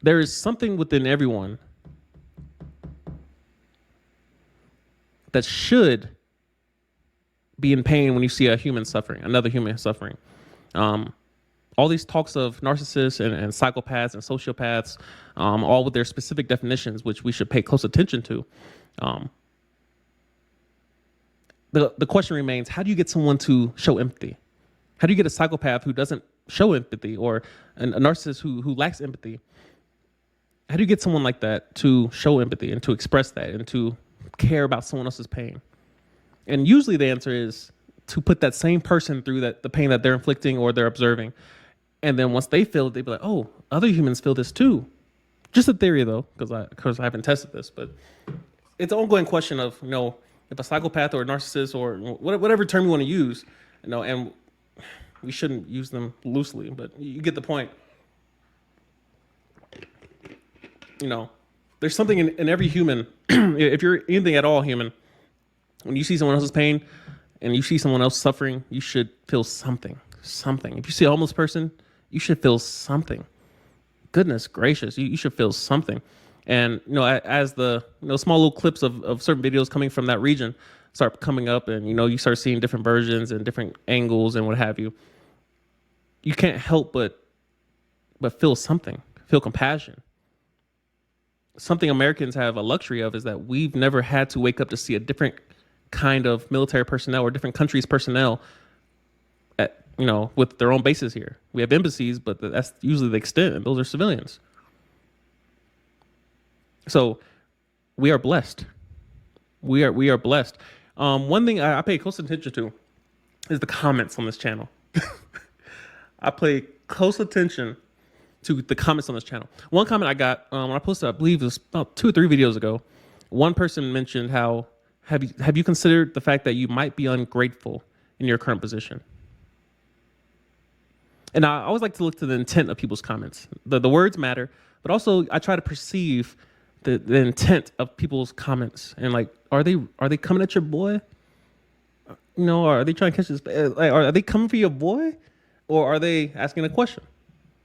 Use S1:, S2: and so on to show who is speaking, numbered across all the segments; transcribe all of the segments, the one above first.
S1: There is something within everyone that should be in pain when you see a human suffering, another human suffering. All these talks of narcissists and psychopaths and sociopaths, all with their specific definitions, which we should pay close attention to. The question remains, how do you get someone to show empathy? How do you get a psychopath who doesn't show empathy, or a narcissist who lacks empathy? How do you get someone like that to show empathy and to express that and to care about someone else's pain? And usually the answer is to put that same person through the pain that they're inflicting or they're observing. And then once they feel it, they'd be like, oh, other humans feel this too. Just a theory though, because I haven't tested this, but it's an ongoing question of, if a psychopath or a narcissist or whatever term you want to use, and we shouldn't use them loosely, but you get the point. There's something in every human, if you're anything at all human, when you see someone else's pain and you see someone else suffering, you should feel something. If you see a homeless person, you should feel something. Goodness gracious, you should feel something. And, as the, small little clips of certain videos coming from that region start coming up and, you start seeing different versions and different angles and what have you, you can't help but feel something, feel compassion. Something Americans have a luxury of is that we've never had to wake up to see a different kind of military personnel or different countries' personnel with their own bases here. We have embassies, but that's usually the extent, and those are civilians. So we are blessed. We are blessed. One thing I pay close attention to is the comments on this channel. I pay close attention to the comments on this channel. One comment I got when I posted, I believe it was about 2 or 3 videos ago. One person mentioned how have you considered the fact that you might be ungrateful in your current position? And I always like to look to the intent of people's comments. The words matter, but also I try to perceive the intent of people's comments and are they coming at your boy? Are they trying to catch this? Are they coming for your boy, or are they asking a question?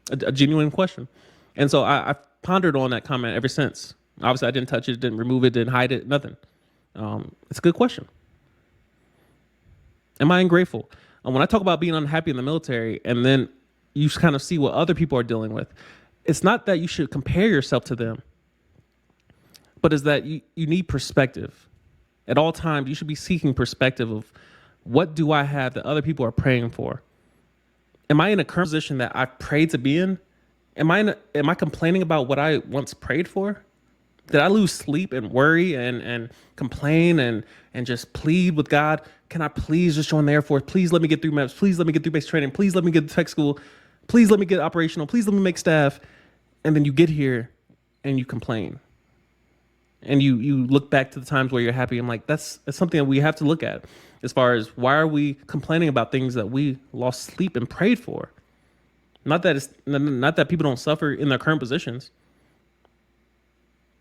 S1: A genuine question. And so I pondered on that comment ever since. Obviously, I didn't touch it, didn't remove it, didn't hide it, nothing. It's a good question. Am I ungrateful? When I talk about being unhappy in the military, and then you kind of see what other people are dealing with, it's not that you should compare yourself to them, but is that you need perspective. At all times, you should be seeking perspective of what do I have that other people are praying for? Am I in a current position that I prayed to be in? Am I complaining about what I once prayed for? Did I lose sleep and worry and complain and just plead with God? Can I please just join the Air Force? Please let me get through MEPS. Please let me get through basic training. Please let me get to tech school. Please let me get operational. Please let me make staff. And then you get here and you complain. And you look back to the times where you're happy. I'm like, that's something that we have to look at as far as why are we complaining about things that we lost sleep and prayed for? Not that people don't suffer in their current positions,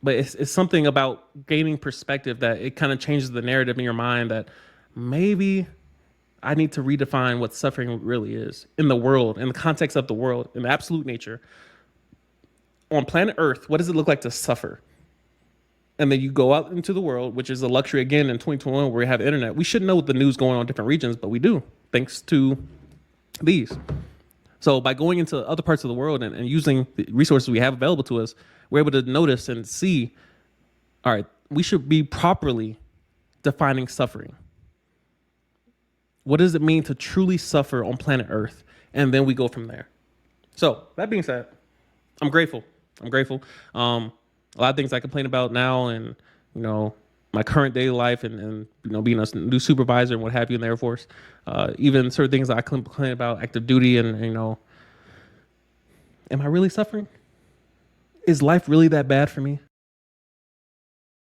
S1: but it's something about gaining perspective that it kind of changes the narrative in your mind that maybe I need to redefine what suffering really is in the world, in the context of the world, in the absolute nature. On planet Earth, what does it look like to suffer? And then you go out into the world, which is a luxury again in 2021 where we have the internet. We should know the news going on in different regions, but we do, thanks to these. So by going into other parts of the world and using the resources we have available to us, we're able to notice and see, all right, we should be properly defining suffering. What does it mean to truly suffer on planet Earth? And then we go from there. So that being said, I'm grateful. A lot of things I complain about now and, my current daily life and being a new supervisor and what have you in the Air Force, even certain things that I complain about, active duty and, am I really suffering? Is life really that bad for me?